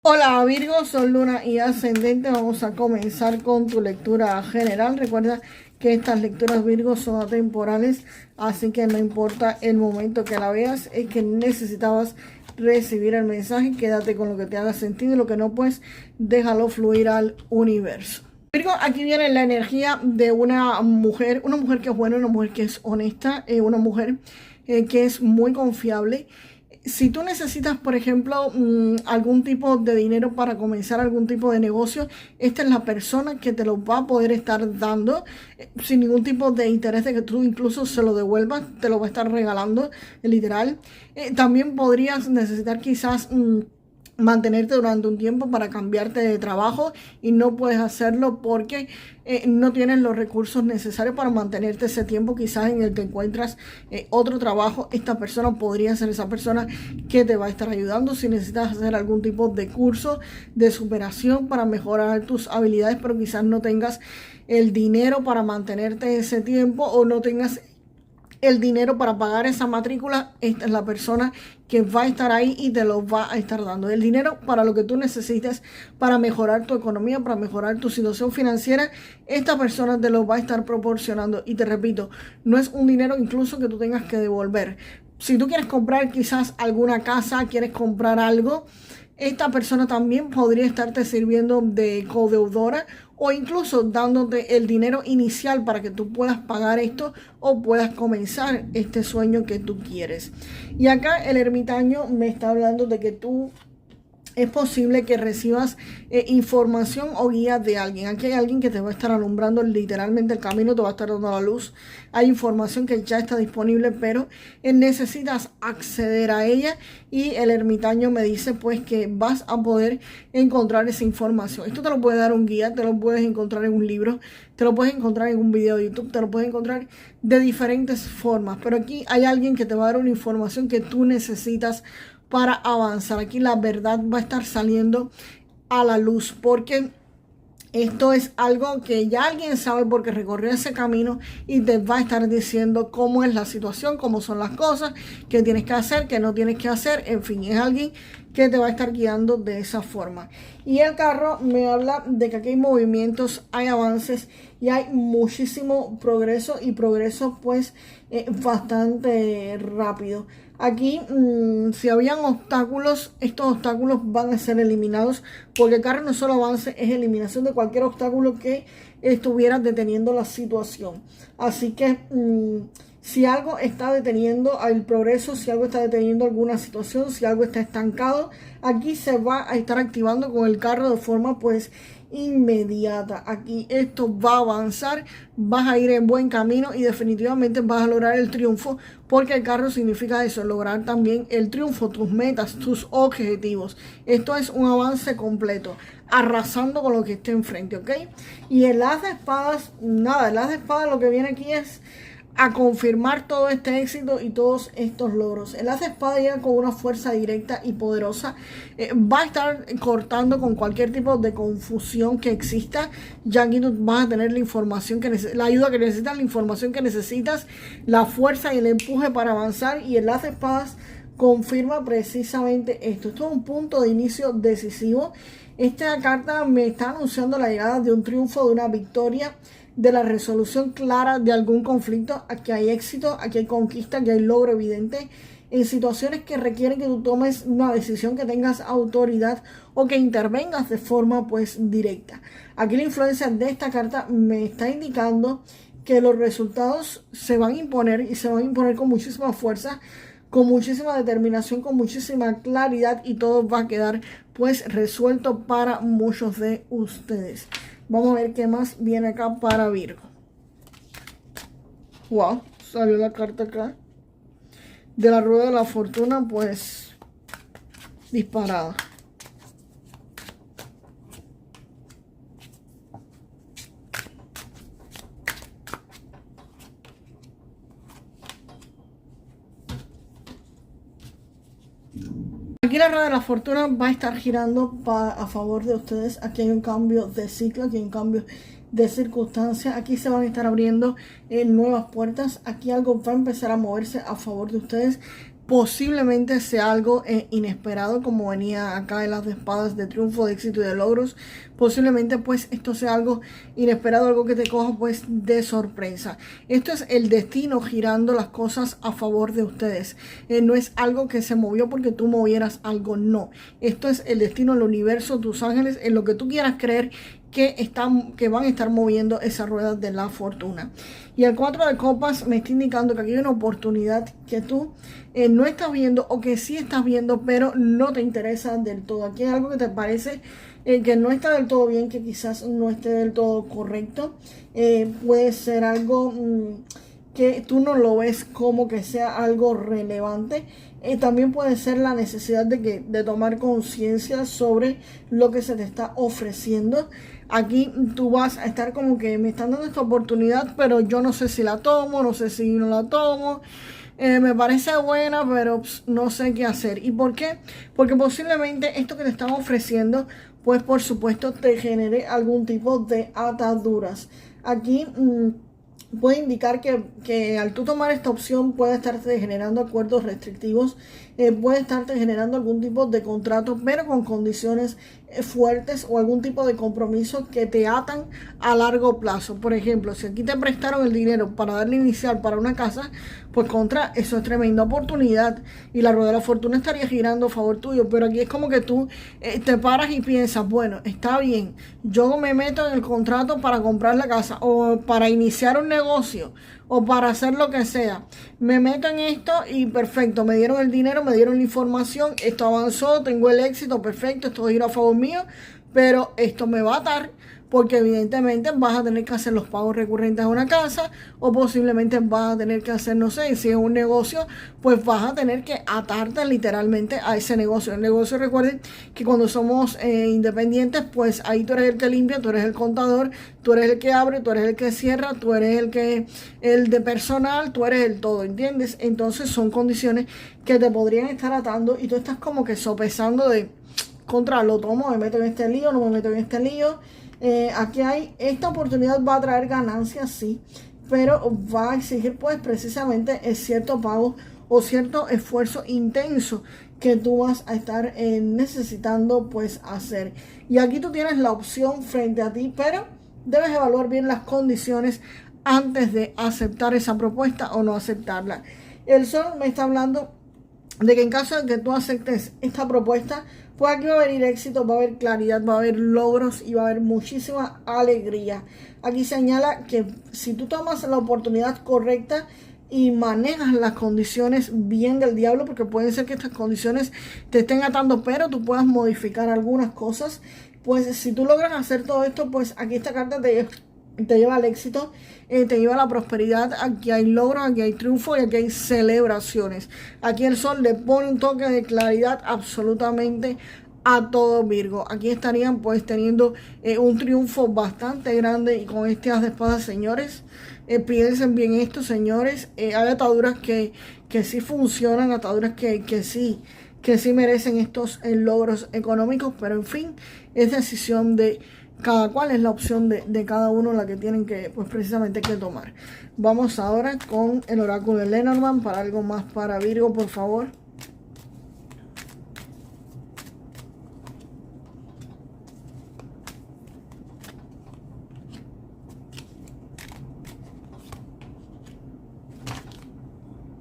Hola Virgo, Sol, Luna y Ascendente. Vamos a comenzar con tu lectura general. Recuerda que estas lecturas Virgo son atemporales, así que no importa el momento que la veas, es que necesitabas recibir el mensaje. Quédate con lo que te haga sentido y lo que no, pues déjalo fluir al universo. Virgo, aquí viene la energía de una mujer que es buena, una mujer que es honesta, una mujer que es muy confiable. Si tú necesitas, por ejemplo, algún tipo de dinero para comenzar algún tipo de negocio, esta es la persona que te lo va a poder estar dando sin ningún tipo de interés de que tú incluso se lo devuelvas, te lo va a estar regalando, literal. También podrías necesitar quizás mantenerte durante un tiempo para cambiarte de trabajo y no puedes hacerlo porque no tienes los recursos necesarios para mantenerte ese tiempo quizás en el que encuentras otro trabajo. Esta persona podría ser esa persona que te va a estar ayudando si necesitas hacer algún tipo de curso de superación para mejorar tus habilidades, pero quizás no tengas el dinero para mantenerte ese tiempo o no tengas el dinero para pagar esa matrícula. Esta es la persona que va a estar ahí y te lo va a estar dando. El dinero para lo que tú necesites para mejorar tu economía, para mejorar tu situación financiera, esta persona te lo va a estar proporcionando. Y te repito, no es un dinero incluso que tú tengas que devolver. Si tú quieres comprar quizás alguna casa, quieres comprar algo, esta persona también podría estarte sirviendo de codeudora o incluso dándote el dinero inicial para que tú puedas pagar esto o puedas comenzar este sueño que tú quieres. Y acá el ermitaño me está hablando de que tú es posible que recibas información o guía de alguien. Aquí hay alguien que te va a estar alumbrando literalmente el camino, te va a estar dando la luz. Hay información que ya está disponible, pero necesitas acceder a ella. Y el ermitaño me dice pues que vas a poder encontrar esa información. Esto te lo puede dar un guía, te lo puedes encontrar en un libro, te lo puedes encontrar en un video de YouTube, te lo puedes encontrar de diferentes formas. Pero aquí hay alguien que te va a dar una información que tú necesitas para avanzar. Aquí la verdad va a estar saliendo a la luz porque esto es algo que ya alguien sabe porque recorrió ese camino y te va a estar diciendo cómo es la situación, cómo son las cosas, qué tienes que hacer, qué no tienes que hacer. En fin, es alguien que te va a estar guiando de esa forma. Y el carro me habla de que aquí hay movimientos, hay avances y hay muchísimo progreso y progreso pues bastante rápido. Aquí, si habían obstáculos, estos obstáculos van a ser eliminados porque el carro no solo avance, es eliminación de cualquier obstáculo que estuviera deteniendo la situación. Así que si algo está deteniendo el progreso, si algo está deteniendo alguna situación, si algo está estancado, aquí se va a estar activando con el carro de forma pues inmediata. Aquí esto va a avanzar, vas a ir en buen camino y definitivamente vas a lograr el triunfo porque el carro significa eso, lograr también el triunfo, tus metas, tus objetivos. Esto es un avance completo, arrasando con lo que esté enfrente, ¿ok? Y el as de espadas, nada, el as de espadas lo que viene aquí es a confirmar todo este éxito y todos estos logros. El as de espada llega con una fuerza directa y poderosa. Va a estar cortando con cualquier tipo de confusión que exista. Ya aquí tú vas a tener la información que la ayuda que necesitas, la información que necesitas, la fuerza y el empuje para avanzar. Y el as de espadas confirma precisamente esto. Esto es un punto de inicio decisivo. Esta carta me está anunciando la llegada de un triunfo, de una victoria, de la resolución clara de algún conflicto. Aquí hay éxito, aquí hay conquista, aquí hay logro evidente en situaciones que requieren que tú tomes una decisión, que tengas autoridad o que intervengas de forma pues directa. Aquí la influencia de esta carta me está indicando que los resultados se van a imponer y se van a imponer con muchísima fuerza, con muchísima determinación, con muchísima claridad y todo va a quedar pues resuelto para muchos de ustedes. Vamos a ver qué más viene acá para Virgo. Wow, salió la carta acá. De la rueda de la fortuna, pues, disparada. Aquí la rueda de la fortuna va a estar girando a favor de ustedes. Aquí hay un cambio de ciclo, aquí hay un cambio de circunstancias. Aquí se van a estar abriendo nuevas puertas. Aquí algo va a empezar a moverse a favor de ustedes. posiblemente sea algo inesperado, como venía acá en las de espadas, de triunfo, de éxito y de logros. Posiblemente pues esto sea algo inesperado, algo que te coja pues de sorpresa. Esto es el destino girando las cosas a favor de ustedes. No es algo que se movió porque tú movieras algo, no. Esto es el destino, el universo, tus ángeles, en lo que tú quieras creer que van a estar moviendo esas ruedas de la fortuna. Y el 4 de copas me está indicando que aquí hay una oportunidad que tú no estás viendo, o que sí estás viendo pero no te interesa del todo. Aquí hay algo que te parece que no está del todo bien, que quizás no esté del todo correcto. Puede ser algo que tú no lo ves como que sea algo relevante. También puede ser la necesidad de tomar conciencia sobre lo que se te está ofreciendo. Aquí tú vas a estar como que me están dando esta oportunidad, pero yo no sé si la tomo, no sé si no la tomo. Me parece buena, pero no sé qué hacer. ¿Y por qué? Porque posiblemente esto que te están ofreciendo, pues por supuesto te genere algún tipo de ataduras. Aquí puede indicar que al tú tomar esta opción puede estarte generando acuerdos restrictivos, puede estarte generando algún tipo de contrato, pero con condiciones fuertes, o algún tipo de compromiso que te atan a largo plazo. Por ejemplo, si aquí te prestaron el dinero para darle inicial para una casa, pues contra, eso es tremenda oportunidad y la rueda de la fortuna estaría girando a favor tuyo. Pero aquí es como que tú te paras y piensas, bueno, está bien, yo me meto en el contrato para comprar la casa, o para iniciar un negocio, o para hacer lo que sea. Me meto en esto y perfecto, me dieron el dinero, me dieron la información, esto avanzó, tengo el éxito, perfecto, esto gira a favor mío, pero esto me va a atar, porque evidentemente vas a tener que hacer los pagos recurrentes a una casa, o posiblemente vas a tener que hacer, no sé, si es un negocio, pues vas a tener que atarte literalmente a ese negocio. El negocio, recuerden que cuando somos independientes, pues ahí tú eres el que limpia, tú eres el contador, tú eres el que abre, tú eres el que cierra, tú eres el de personal, tú eres el todo, ¿entiendes? Entonces son condiciones que te podrían estar atando y tú estás como que sopesando de contra, lo tomo, me meto en este lío, no me meto en este lío. Aquí hay, esta oportunidad va a traer ganancias, sí, pero va a exigir pues precisamente cierto pago o cierto esfuerzo intenso que tú vas a estar necesitando pues hacer. Y aquí tú tienes la opción frente a ti, pero debes evaluar bien las condiciones antes de aceptar esa propuesta o no aceptarla. El sol me está hablando de que en caso de que tú aceptes esta propuesta, pues aquí va a venir éxito, va a haber claridad, va a haber logros y va a haber muchísima alegría. Aquí señala que si tú tomas la oportunidad correcta y manejas las condiciones bien del diablo, porque puede ser que estas condiciones te estén atando, pero tú puedas modificar algunas cosas. Pues si tú logras hacer todo esto, pues aquí esta carta te lleva al éxito, te lleva a la prosperidad. Aquí hay logros, aquí hay triunfo y aquí hay celebraciones. Aquí el sol le pone un toque de claridad absolutamente a todo Virgo. Aquí estarían pues teniendo un triunfo bastante grande. Y con este as de espadas, señores, piensen bien esto, señores. Hay ataduras que sí funcionan, ataduras que sí merecen estos logros económicos, pero en fin, es decisión de cada cual, es la opción de cada uno la que tienen que, pues precisamente, que tomar. Vamos ahora con el oráculo de Lenormand para algo más para Virgo, por favor.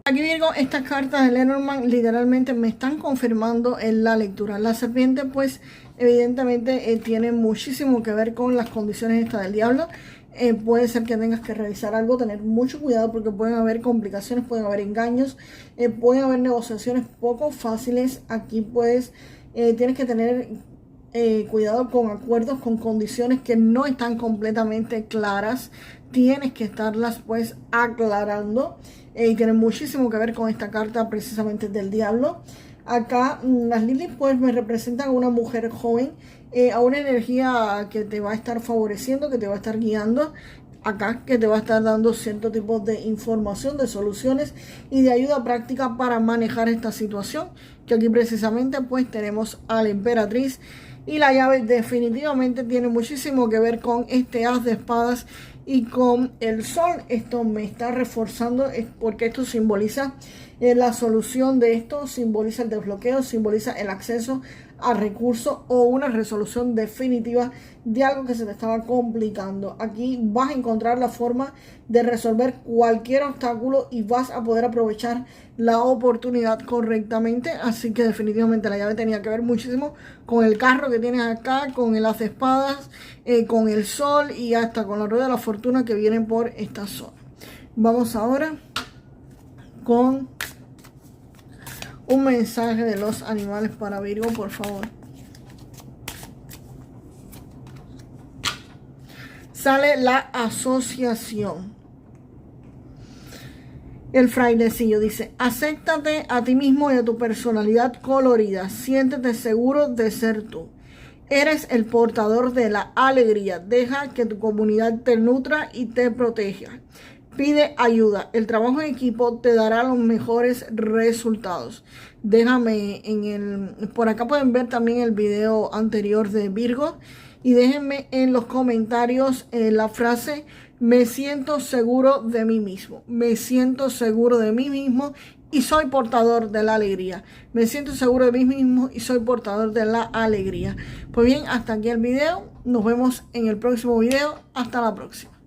Aquí Virgo, estas cartas de Lenormand literalmente me están confirmando en la lectura. La serpiente pues evidentemente tiene muchísimo que ver con las condiciones estas del diablo. Puede ser que tengas que revisar algo, tener mucho cuidado porque pueden haber complicaciones, pueden haber engaños, pueden haber negociaciones poco fáciles. Aquí pues tienes que tener cuidado con acuerdos, con condiciones que no están completamente claras. Tienes que estarlas pues aclarando. Y tiene muchísimo que ver con esta carta precisamente del diablo. Acá las Lilith pues me representan a una mujer joven, a una energía que te va a estar favoreciendo, que te va a estar guiando. Acá que te va a estar dando cierto tipo de información, de soluciones y de ayuda práctica para manejar esta situación. Que aquí precisamente pues tenemos a la emperatriz. Y la llave definitivamente tiene muchísimo que ver con este as de espadas y con el sol. Esto me está reforzando porque esto simboliza la solución de esto, simboliza el desbloqueo, simboliza el acceso a recursos o una resolución definitiva de algo que se te estaba complicando. Aquí vas a encontrar la forma de resolver cualquier obstáculo y vas a poder aprovechar la oportunidad correctamente. Así que definitivamente la llave tenía que ver muchísimo con el carro que tienes acá, con el as de espadas, con el sol y hasta con la rueda de la fortuna que vienen por esta zona. Vamos ahora con un mensaje de los animales para Virgo, por favor. Sale la asociación. El frailecillo dice: acéptate a ti mismo y a tu personalidad colorida. Siéntete seguro de ser tú. Eres el portador de la alegría. Deja que tu comunidad te nutra y te proteja. Pide ayuda. El trabajo en equipo te dará los mejores resultados. Déjame por acá pueden ver también el video anterior de Virgo. Y déjenme en los comentarios la frase: me siento seguro de mí mismo. Me siento seguro de mí mismo y soy portador de la alegría. Me siento seguro de mí mismo y soy portador de la alegría. Pues bien, hasta aquí el video. Nos vemos en el próximo video. Hasta la próxima.